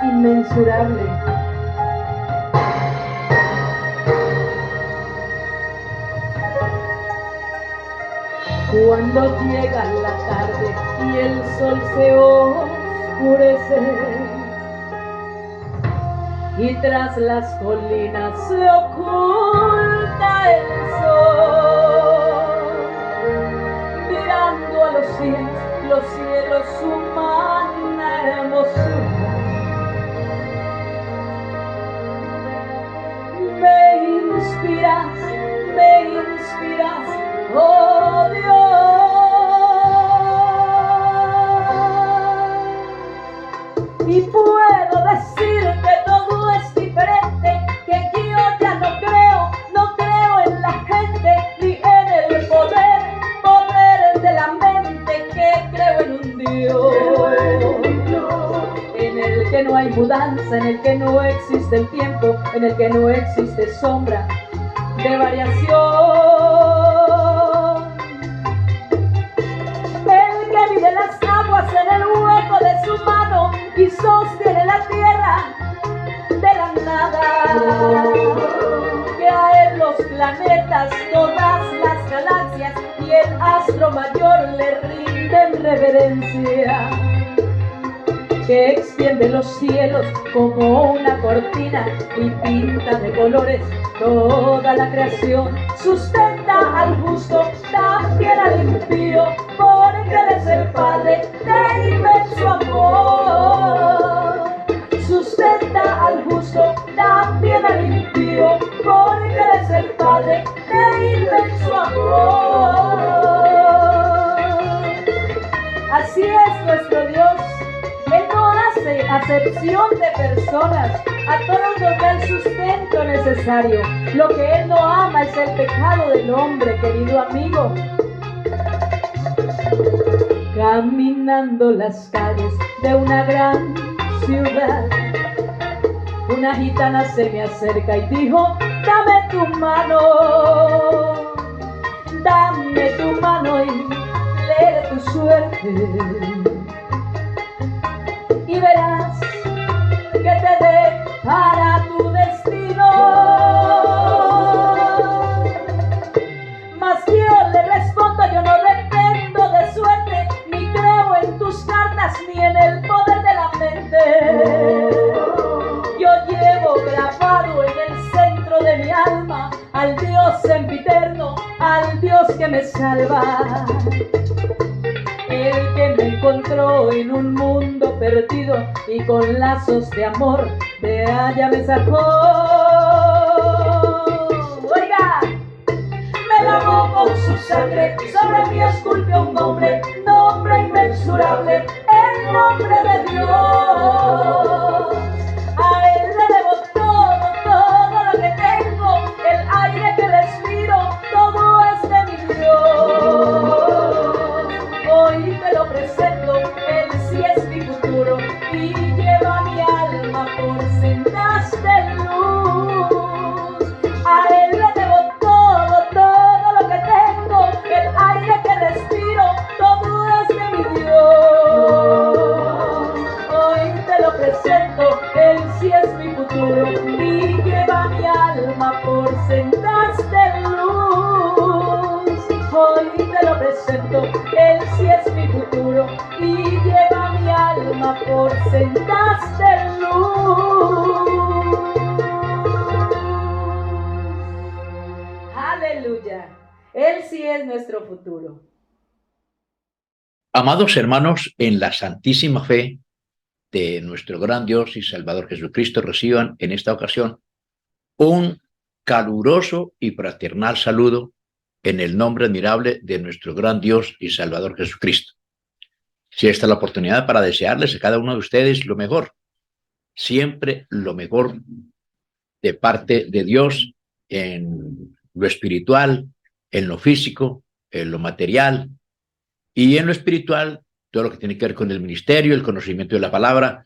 inmensurable. Cuando llega la tarde y el sol se oscurece y tras las colinas se oculta el sol, mirando a los cielos humana hermosura, me inspiras, oh Dios, y puedo decir que todo es diferente, que yo ya no creo en la gente, ni en el poder de la mente, que creo en un Dios, en el que no hay mudanza, en el que no existe el tiempo, en el que no existe sombra de variación. El que mide las aguas en el hueco de su mano y sostiene la tierra de la nada. Que a él los planetas, todas las galaxias y el astro mayor le rinden reverencia. Que extiende los cielos como una cortina y pinta de colores toda la creación. Sustenta al justo, también al impío, porque él es el Padre de inmenso amor. Sustenta al justo, también al impío, porque él es el Padre de inmenso amor. Así es nuestro Dios. Él no hace acepción de personas, a todos nos da el sustento necesario. Lo que Él no ama es el pecado del hombre, querido amigo. Caminando las calles de una gran ciudad, una gitana se me acerca y dijo: dame tu mano y lee tu suerte. Y verás que te depara tu destino. Mas yo le respondo: yo no dependo de suerte, ni creo en tus cartas, ni en el poder de la mente. Yo llevo grabado en el centro de mi alma al Dios sempiterno, al Dios que me salva. El que me encontró en un mundo perdido y con lazos de amor de allá me sacó. Oiga, me lavó con su sangre, sobre mí esculpió un nombre inmensurable, el nombre de Dios. A Él le debo todo lo que tengo, el aire que respiro, todo es de mi Dios. Hoy te lo presento, Él sí es mi futuro y lleva mi alma por sendas de luz. A Él le debo todo lo que tengo, el aire que respiro, todo es de mi Dios. Hoy te lo presento, Él sí es mi futuro y lleva mi alma por sendas de luz. Hoy te lo presento, Él sí es mi futuro y lleva mi alma por sendas de luz. Aleluya. Él sí es nuestro futuro. Amados hermanos, en la santísima fe de nuestro gran Dios y Salvador Jesucristo, reciban en esta ocasión un caluroso y fraternal saludo en el nombre admirable de nuestro gran Dios y Salvador Jesucristo. Si esta es la oportunidad para desearles a cada uno de ustedes lo mejor, siempre lo mejor de parte de Dios en lo espiritual, en lo físico, en lo material y en lo espiritual, todo lo que tiene que ver con el ministerio, el conocimiento de la palabra.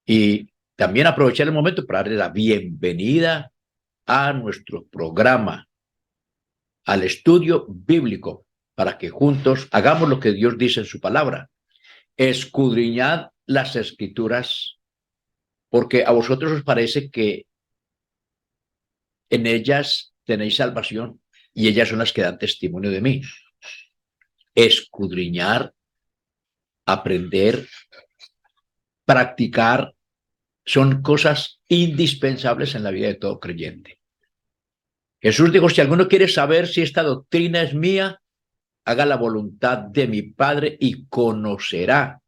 Y también aprovechar el momento para darle la bienvenida a nuestro programa, al estudio bíblico, para que juntos hagamos lo que Dios dice en su palabra. Escudriñad las Escrituras, porque a vosotros os parece que en ellas tenéis salvación y ellas son las que dan testimonio de mí. Escudriñar, aprender, practicar son cosas indispensables en la vida de todo creyente. Jesús dijo, si alguno quiere saber si esta doctrina es mía, haga la voluntad de mi Padre y conocerá.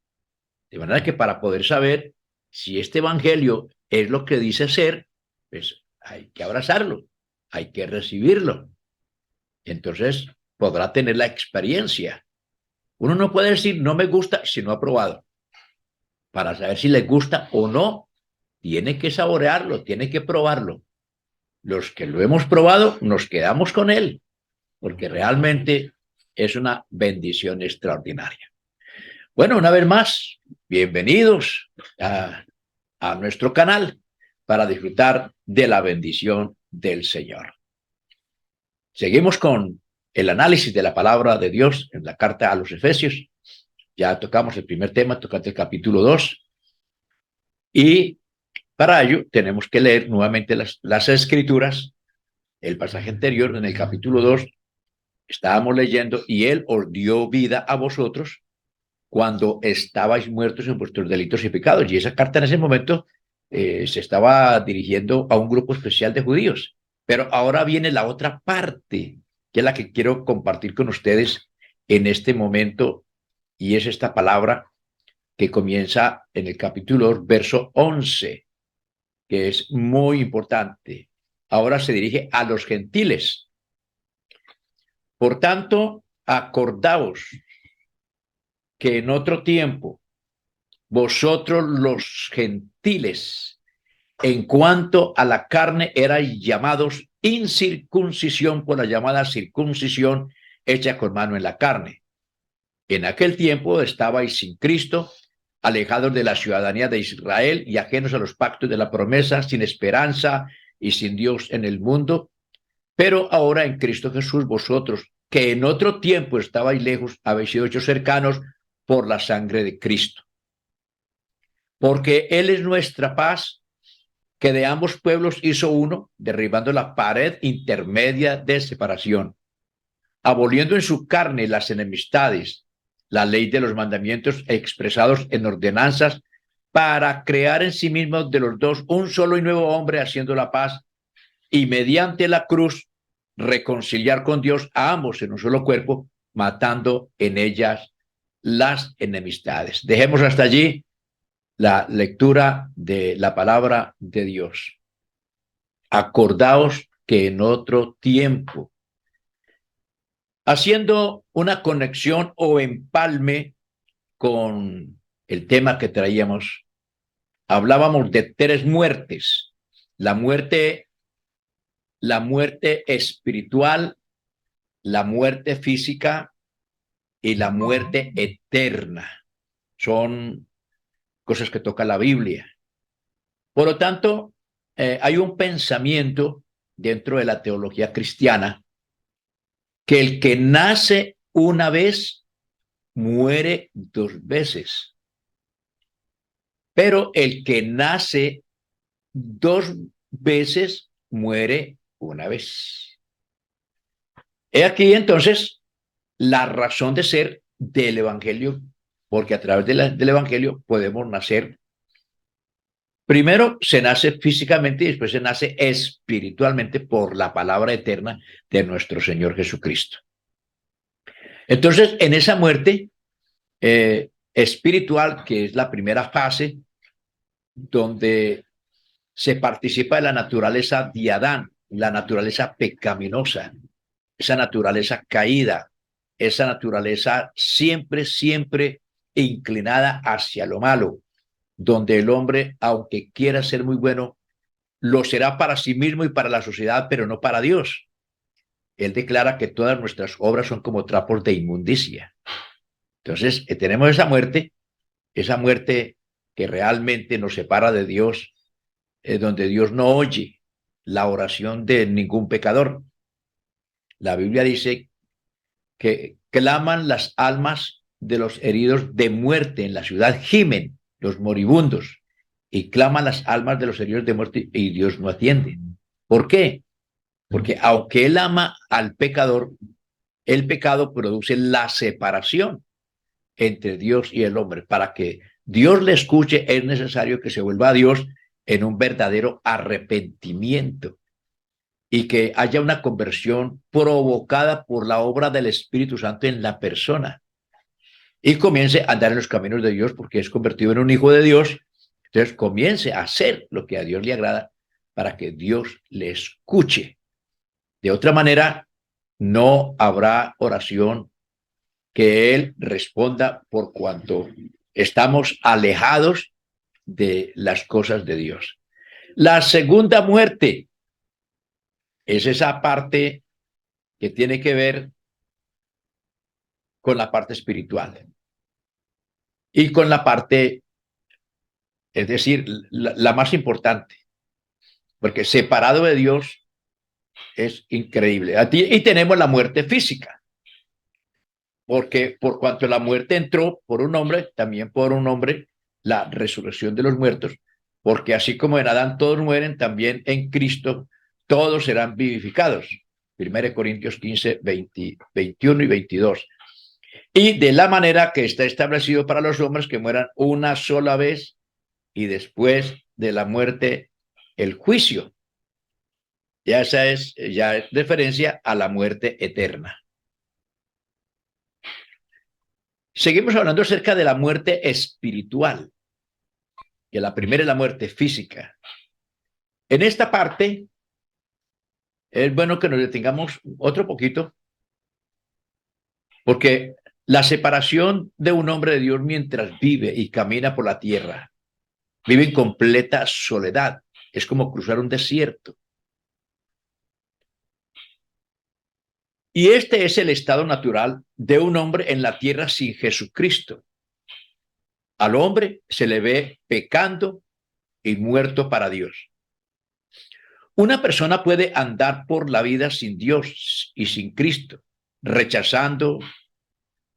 De manera que para poder saber si este evangelio es lo que dice ser, pues hay que abrazarlo, hay que recibirlo. Entonces podrá tener la experiencia. Uno no puede decir no me gusta si no ha probado. Para saber si le gusta o no, tiene que saborearlo, tiene que probarlo. Los que lo hemos probado, nos quedamos con él, porque realmente es una bendición extraordinaria. Bueno, una vez más, bienvenidos a nuestro canal para disfrutar de la bendición del Señor. Seguimos con el análisis de la palabra de Dios en la carta a los Efesios. Ya tocamos el primer tema, tocamos el capítulo 2. Y para ello tenemos que leer nuevamente las escrituras. El pasaje anterior, en el capítulo 2, estábamos leyendo, y Él os dio vida a vosotros cuando estabais muertos en vuestros delitos y pecados. Y esa carta en ese momento se estaba dirigiendo a un grupo especial de judíos. Pero ahora viene la otra parte, que es la que quiero compartir con ustedes en este momento, y es esta palabra que comienza en el capítulo 2, verso 11, que es muy importante. Ahora se dirige a los gentiles. Por tanto, acordaos que en otro tiempo vosotros los gentiles, en cuanto a la carne, erais llamados incircuncisión por la llamada circuncisión hecha con mano en la carne. En aquel tiempo estabais sin Cristo, alejados de la ciudadanía de Israel y ajenos a los pactos de la promesa, sin esperanza y sin Dios en el mundo. Pero ahora en Cristo Jesús, vosotros, que en otro tiempo estabais lejos, habéis sido hechos cercanos por la sangre de Cristo. Porque Él es nuestra paz, que de ambos pueblos hizo uno, derribando la pared intermedia de separación, aboliendo en su carne las enemistades, la ley de los mandamientos expresados en ordenanzas, para crear en sí mismos de los dos un solo y nuevo hombre, haciendo la paz, y mediante la cruz reconciliar con Dios a ambos en un solo cuerpo, matando en ellas las enemistades. Dejemos hasta allí la lectura de la palabra de Dios. Acordaos que en otro tiempo, haciendo una conexión o empalme con el tema que traíamos, hablábamos de tres muertes: la muerte espiritual, la muerte física y la muerte eterna. Son cosas que toca la Biblia. Por lo tanto, hay un pensamiento dentro de la teología cristiana que el que nace una vez muere dos veces, pero el que nace dos veces muere una vez. He aquí entonces la razón de ser del Evangelio, porque a través del Evangelio podemos nacer. Primero se nace físicamente y después se nace espiritualmente por la palabra eterna de nuestro Señor Jesucristo. Entonces, en esa muerte espiritual, que es la primera fase, donde se participa de la naturaleza de Adán, la naturaleza pecaminosa, esa naturaleza caída, esa naturaleza siempre inclinada hacia lo malo, donde el hombre, aunque quiera ser muy bueno, lo será para sí mismo y para la sociedad, pero no para Dios. Él declara que todas nuestras obras son como trapos de inmundicia. Entonces, tenemos esa muerte que realmente nos separa de Dios, donde Dios no oye la oración de ningún pecador. La Biblia dice que claman las almas de los heridos de muerte en la ciudad, gimen los moribundos. y claman las almas de los heridos de muerte y Dios no atiende. ¿Por qué? Porque aunque Él ama al pecador, el pecado produce la separación entre Dios y el hombre. Para que Dios le escuche es necesario que se vuelva a Dios en un verdadero arrepentimiento y que haya una conversión provocada por la obra del Espíritu Santo en la persona y comience a andar en los caminos de Dios porque es convertido en un hijo de Dios. Entonces comience a hacer lo que a Dios le agrada para que Dios le escuche. De otra manera, no habrá oración que Él responda por cuanto estamos alejados de las cosas de Dios. La segunda muerte es esa parte que tiene que ver con la parte espiritual y con la parte, es decir, la más importante, porque separado de Dios es increíble. Y tenemos la muerte física, porque por cuanto la muerte entró por un hombre, también por un hombre la resurrección de los muertos, porque así como en Adán todos mueren, también en Cristo todos serán vivificados. 1 Corintios 15, 21 y 22. Y de la manera que está establecido para los hombres que mueran una sola vez y después de la muerte el juicio. Esa es ya referencia a la muerte eterna. Seguimos hablando acerca de la muerte espiritual, que la primera es la muerte física. En esta parte es bueno que nos detengamos otro poquito, porque la separación de un hombre de Dios mientras vive y camina por la tierra, vive en completa soledad, es como cruzar un desierto. Y este es el estado natural de un hombre en la tierra sin Jesucristo. Al hombre se le ve pecando y muerto para Dios. Una persona puede andar por la vida sin Dios y sin Cristo, rechazando,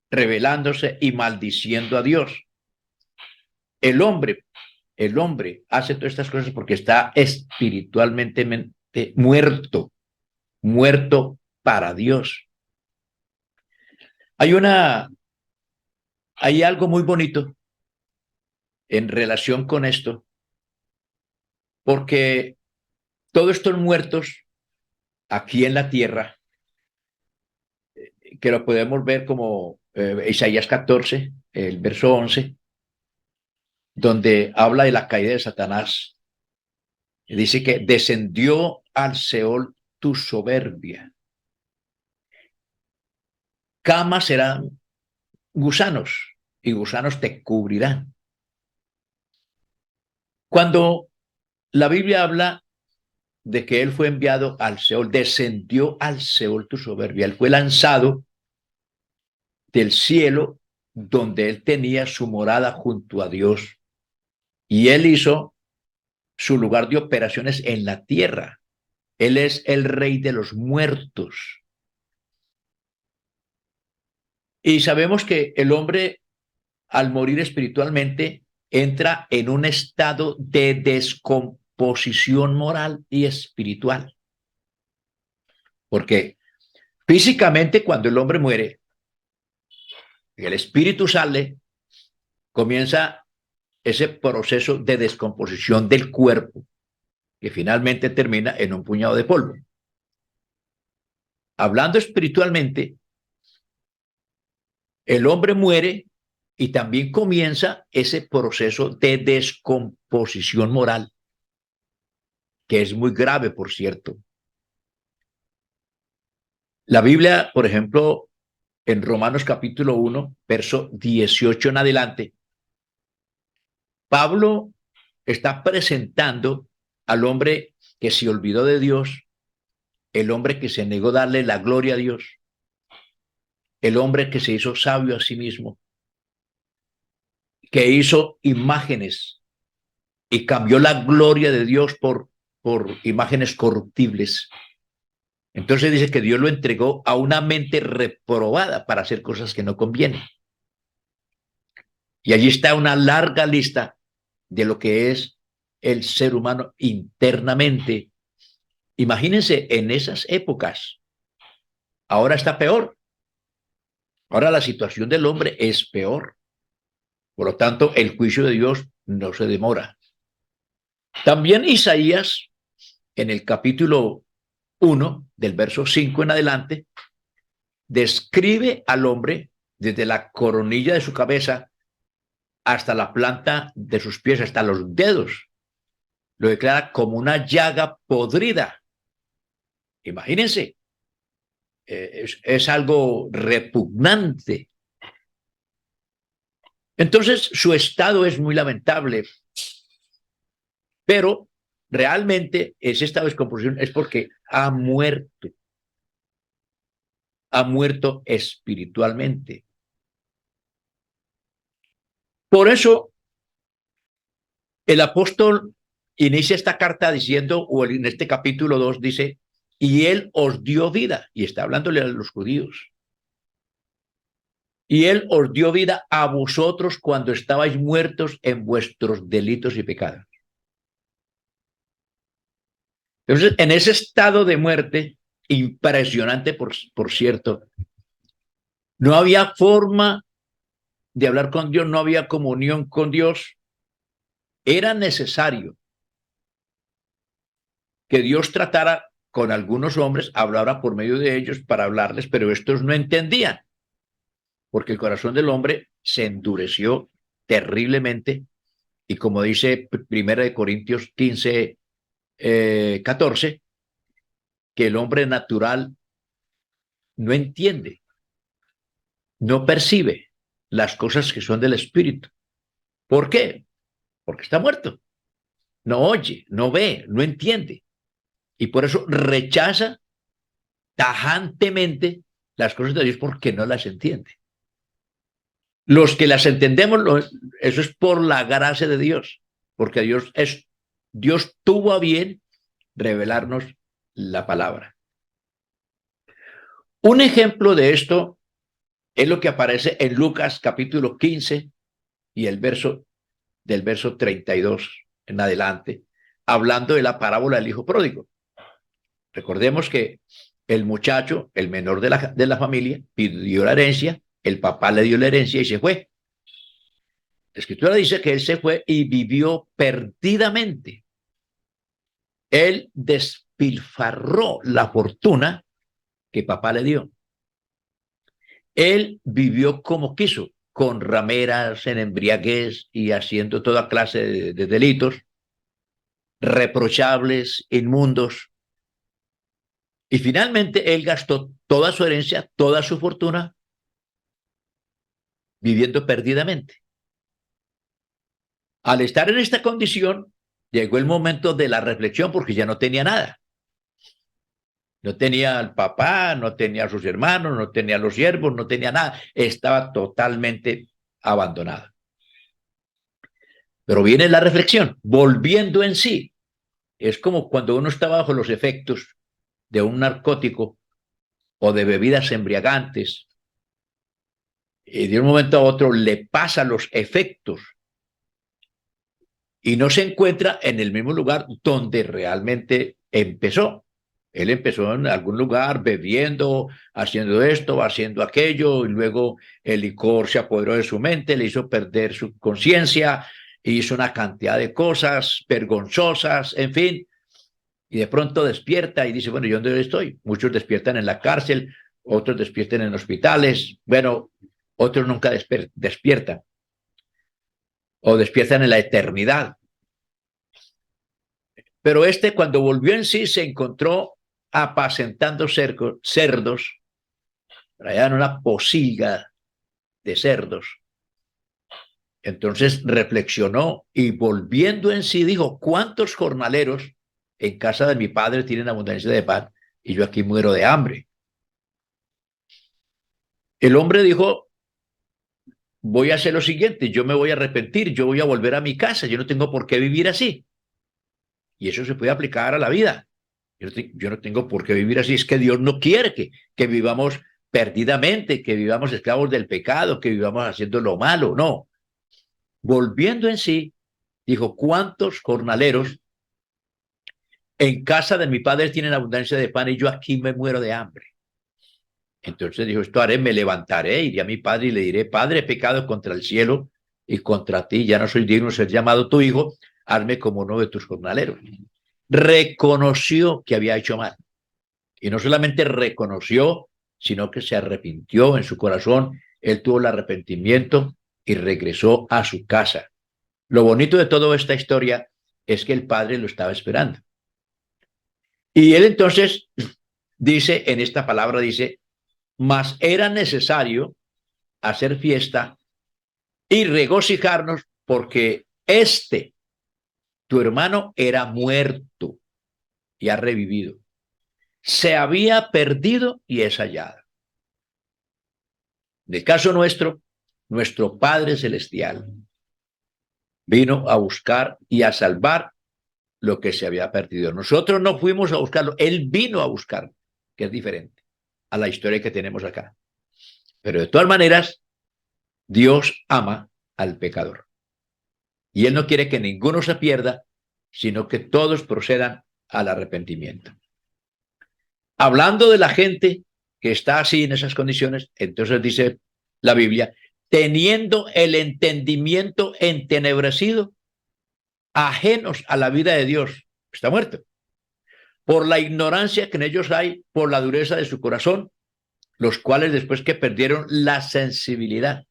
rebelándose y maldiciendo a Dios. El hombre hace todas estas cosas porque está espiritualmente muerto para Dios. Hay algo muy bonito en relación con esto, porque todos estos muertos aquí en la tierra, que lo podemos ver como Isaías 14, el verso 11, donde habla de la caída de Satanás, dice que descendió al Seol tu soberbia. Camas serán gusanos y gusanos te cubrirán. Cuando la Biblia habla de que él fue enviado al Seol, descendió al Seol tu soberbia. Él fue lanzado del cielo donde él tenía su morada junto a Dios y él hizo su lugar de operaciones en la tierra. Él es el rey de los muertos. Y sabemos que el hombre, al morir espiritualmente, entra en un estado de descomposición moral y espiritual. Porque físicamente, cuando el hombre muere, el espíritu sale, comienza ese proceso de descomposición del cuerpo, que finalmente termina en un puñado de polvo. Hablando espiritualmente, el hombre muere y también comienza ese proceso de descomposición moral, que es muy grave, por cierto. La Biblia, por ejemplo, en Romanos capítulo 1, verso 18 en adelante, Pablo está presentando al hombre que se olvidó de Dios, el hombre que se negó a darle la gloria a Dios, el hombre que se hizo sabio a sí mismo, que hizo imágenes y cambió la gloria de Dios por imágenes corruptibles. Entonces dice que Dios lo entregó a una mente reprobada para hacer cosas que no convienen. Y allí está una larga lista de lo que es el ser humano internamente. Imagínense en esas épocas. Ahora está peor. Ahora la situación del hombre es peor. Por lo tanto, el juicio de Dios no se demora. También Isaías, en el capítulo 1, del verso 5 en adelante, describe al hombre desde la coronilla de su cabeza hasta la planta de sus pies, hasta los dedos. Lo declara como una llaga podrida. Imagínense, es algo repugnante. Entonces, su estado es muy lamentable, pero realmente ese estado de descomposición es porque ha muerto espiritualmente. Por eso, el apóstol inicia esta carta diciendo, o en este capítulo 2 dice, y él os dio vida, y está hablándole a los judíos. Y él os dio vida a vosotros cuando estabais muertos en vuestros delitos y pecados. Entonces, en ese estado de muerte, impresionante, por cierto, no había forma de hablar con Dios, no había comunión con Dios. Era necesario que Dios tratara con algunos hombres, hablara por medio de ellos para hablarles, pero estos no entendían, porque el corazón del hombre se endureció terriblemente, y como dice 1 Corintios 15, 14, que el hombre natural no entiende, no percibe las cosas que son del espíritu. ¿Por qué? Porque está muerto. No oye, no ve, no entiende. Y por eso rechaza tajantemente las cosas de Dios porque no las entiende. Los que las entendemos, eso es por la gracia de Dios, porque Dios tuvo a bien revelarnos la palabra. Un ejemplo de esto es lo que aparece en Lucas capítulo 15 y del verso 32 en adelante, hablando de la parábola del hijo pródigo. Recordemos que el muchacho, el menor de la familia, pidió la herencia, el papá le dio la herencia y se fue. La escritura dice que él se fue y vivió perdidamente. Él despilfarró la fortuna que papá le dio. Él vivió como quiso, con rameras, en embriaguez y haciendo toda clase de delitos reprochables, inmundos. Y finalmente él gastó toda su herencia, toda su fortuna, viviendo perdidamente. Al estar en esta condición, llegó el momento de la reflexión porque ya no tenía nada. No tenía al papá, no tenía a sus hermanos, no tenía a los siervos, no tenía nada. Estaba totalmente abandonado. Pero viene la reflexión, volviendo en sí. Es como cuando uno está bajo los efectos de un narcótico o de bebidas embriagantes y de un momento a otro le pasa los efectos y no se encuentra en el mismo lugar donde realmente empezó. Él empezó en algún lugar bebiendo, haciendo esto, haciendo aquello, y luego el licor se apoderó de su mente, le hizo perder su conciencia, hizo una cantidad de cosas vergonzosas, en fin, y de pronto despierta y dice, bueno, ¿yo dónde estoy? Muchos despiertan en la cárcel, otros despiertan en hospitales, bueno, otros nunca despiertan, o despiertan en la eternidad. Pero cuando volvió en sí, se encontró apacentando cerdos, allá en una posilga de cerdos. Entonces reflexionó y volviendo en sí dijo, ¿cuántos jornaleros en casa de mi padre tienen abundancia de pan y yo aquí muero de hambre? El hombre dijo, voy a hacer lo siguiente, yo me voy a arrepentir, yo voy a volver a mi casa, yo no tengo por qué vivir así. Y eso se puede aplicar a la vida. Yo no tengo por qué vivir así, es que Dios no quiere que vivamos perdidamente, que vivamos esclavos del pecado, que vivamos haciendo lo malo, no. Volviendo en sí, dijo, ¿cuántos jornaleros en casa de mi padre tienen abundancia de pan y yo aquí me muero de hambre? Entonces dijo, esto haré, me levantaré, iré a mi padre y le diré, Padre, he pecado contra el cielo y contra ti, ya no soy digno de ser llamado tu hijo, hazme como uno de tus jornaleros. Reconoció que había hecho mal. Y no solamente reconoció, sino que se arrepintió en su corazón. Él tuvo el arrepentimiento y regresó a su casa. Lo bonito de toda esta historia es que el padre lo estaba esperando. Y él entonces dice, en esta palabra dice, mas era necesario hacer fiesta y regocijarnos porque tu hermano, era muerto y ha revivido. Se había perdido y es hallado. En el caso nuestro, nuestro Padre Celestial vino a buscar y a salvar lo que se había perdido. Nosotros no fuimos a buscarlo, Él vino a buscarlo, que es diferente a la historia que tenemos acá. Pero de todas maneras, Dios ama al pecador. Y Él no quiere que ninguno se pierda, sino que todos procedan al arrepentimiento. Hablando de la gente que está así en esas condiciones, entonces dice la Biblia, teniendo el entendimiento entenebrecido, ajenos a la vida de Dios, está muerto. Por la ignorancia que en ellos hay, por la dureza de su corazón, los cuales después que perdieron la sensibilidad,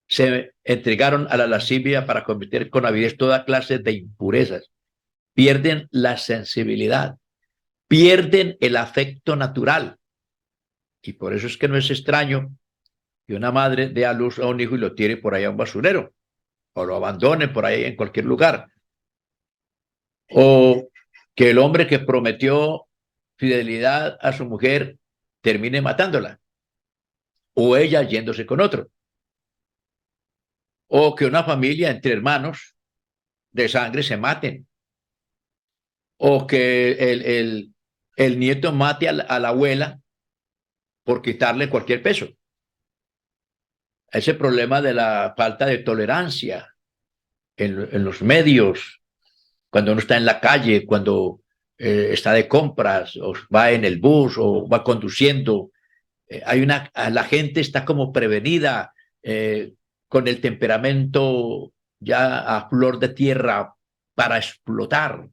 se entregaron a la lascivia para cometer con avidez toda clase de impurezas. Pierden la sensibilidad, pierden el afecto natural. Y por eso es que no es extraño que una madre dé a luz a un hijo y lo tire por ahí a un basurero, o lo abandone por ahí en cualquier lugar. O que el hombre que prometió fidelidad a su mujer termine matándola, o ella yéndose con otro. O que una familia entre hermanos de sangre se maten. O que el nieto mate a la abuela por quitarle cualquier peso. Ese problema de la falta de tolerancia en los medios, cuando uno está en la calle, cuando está de compras, o va en el bus, o va conduciendo, la gente está como prevenida, con el temperamento ya a flor de tierra para explotar.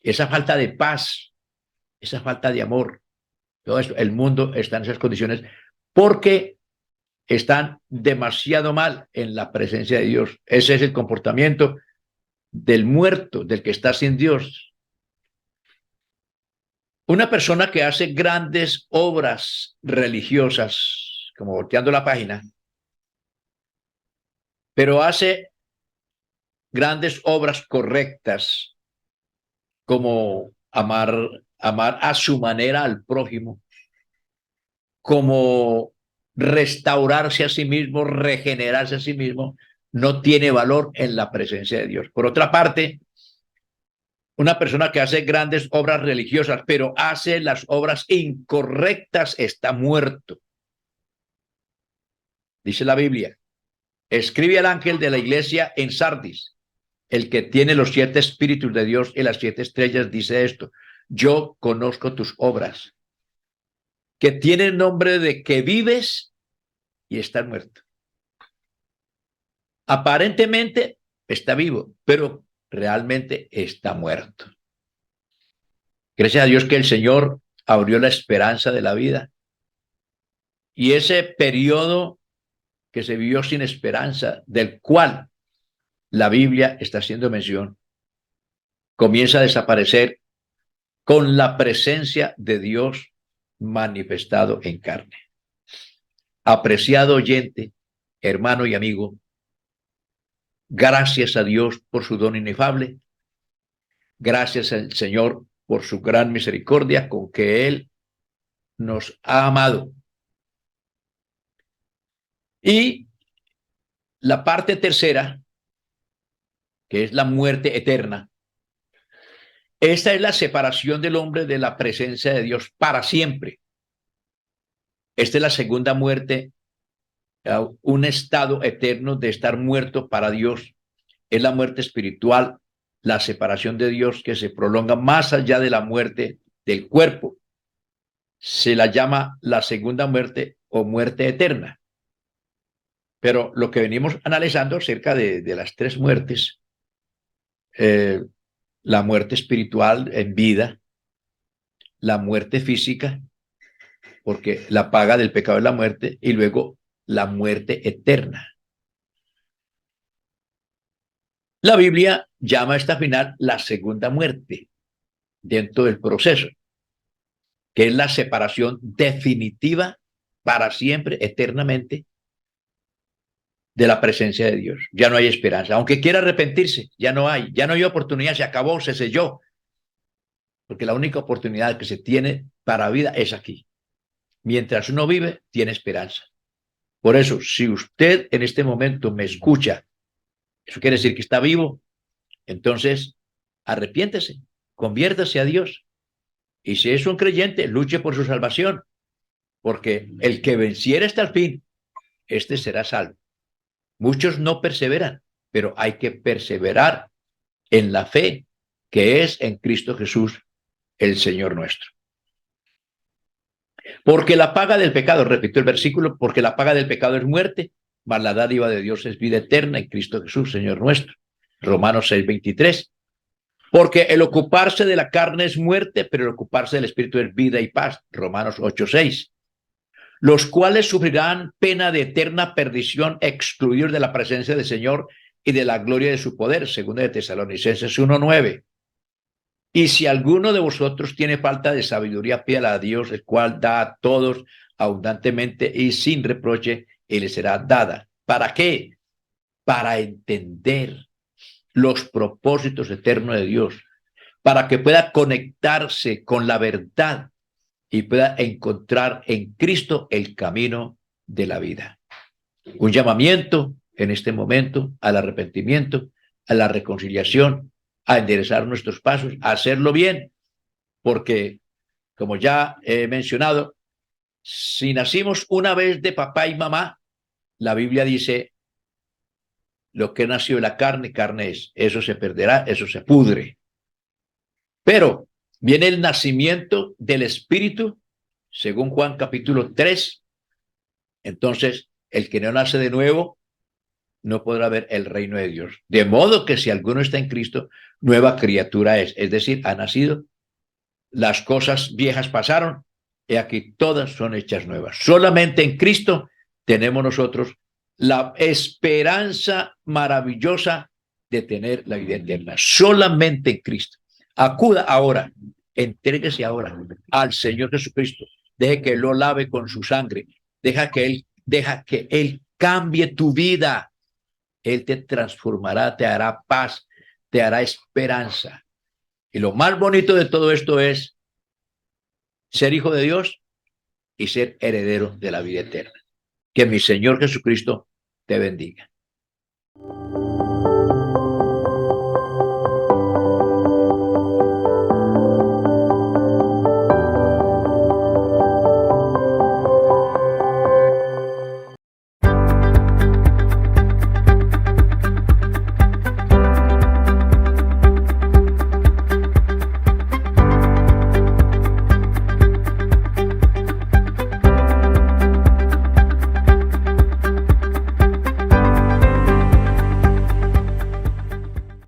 Esa falta de paz, esa falta de amor, todo eso, el mundo está en esas condiciones porque están demasiado mal en la presencia de Dios. Ese es el comportamiento del muerto, del que está sin Dios. Una persona que hace grandes obras religiosas, como volteando la página, pero hace grandes obras correctas, como amar a su manera al prójimo, como restaurarse a sí mismo, regenerarse a sí mismo, no tiene valor en la presencia de Dios. Por otra parte, una persona que hace grandes obras religiosas, pero hace las obras incorrectas, está muerto. Dice la Biblia, escribe al ángel de la iglesia en Sardis, el que tiene los 7 espíritus de Dios y las 7 estrellas, dice esto: yo conozco tus obras, que tienen nombre de que vives y estás muerto. Aparentemente está vivo, pero realmente está muerto. Gracias a Dios que el Señor abrió la esperanza de la vida. Y ese periodo que se vivió sin esperanza, del cual la Biblia está haciendo mención, comienza a desaparecer con la presencia de Dios manifestado en carne. Apreciado oyente, hermano y amigo, gracias a Dios por su don inefable. Gracias al Señor por su gran misericordia con que Él nos ha amado. Y la parte tercera, que es la muerte eterna, esta es la separación del hombre de la presencia de Dios para siempre. Esta es la segunda muerte, un estado eterno de estar muerto para Dios es la muerte espiritual, la separación de Dios que se prolonga más allá de la muerte del cuerpo. Se la llama la segunda muerte o muerte eterna. Pero lo que venimos analizando acerca de las tres muertes, la muerte espiritual en vida, la muerte física, porque la paga del pecado es la muerte, y luego la muerte eterna. La Biblia llama a esta final la segunda muerte dentro del proceso, que es la separación definitiva para siempre, eternamente, de la presencia de Dios. Ya no hay esperanza. Aunque quiera arrepentirse, ya no hay oportunidad, se acabó, se selló. Porque la única oportunidad que se tiene para vida es aquí. Mientras uno vive, tiene esperanza. Por eso, si usted en este momento me escucha, eso quiere decir que está vivo, entonces arrepiéntese, conviértase a Dios. Y si es un creyente, luche por su salvación, porque el que venciera hasta el fin, este será salvo. Muchos no perseveran, pero hay que perseverar en la fe que es en Cristo Jesús, el Señor nuestro. Porque la paga del pecado, repito el versículo, porque la paga del pecado es muerte, mas la dádiva de Dios es vida eterna en Cristo Jesús, Señor nuestro. Romanos 6:23. Porque el ocuparse de la carne es muerte, pero el ocuparse del Espíritu es vida y paz. Romanos 8:6. Los cuales sufrirán pena de eterna perdición, excluidos de la presencia del Señor y de la gloria de su poder. Segunda de Tesalonicenses 1:9. Y si alguno de vosotros tiene falta de sabiduría, pídala a Dios, el cual da a todos abundantemente y sin reproche, y le será dada. ¿Para qué? Para entender los propósitos eternos de Dios, para que pueda conectarse con la verdad y pueda encontrar en Cristo el camino de la vida. Un llamamiento en este momento al arrepentimiento, a la reconciliación, a enderezar nuestros pasos, a hacerlo bien, porque, como ya he mencionado, si nacimos una vez de papá y mamá, la Biblia dice, lo que nació de la carne, carne es. Eso se perderá, eso se pudre. Pero viene el nacimiento del Espíritu, según Juan capítulo 3. Entonces, el que no nace de nuevo no podrá ver el reino de Dios. De modo que si alguno está en Cristo, nueva criatura es decir, ha nacido, las cosas viejas pasaron, y aquí todas son hechas nuevas. Solamente en Cristo tenemos nosotros la esperanza maravillosa de tener la vida eterna. Solamente en Cristo. Acuda ahora, entréguese ahora al Señor Jesucristo. Deje que Él lo lave con su sangre. Deja que Él cambie tu vida. Él te transformará, te hará paz, te hará esperanza. Y lo más bonito de todo esto es ser hijo de Dios y ser heredero de la vida eterna. Que mi Señor Jesucristo te bendiga.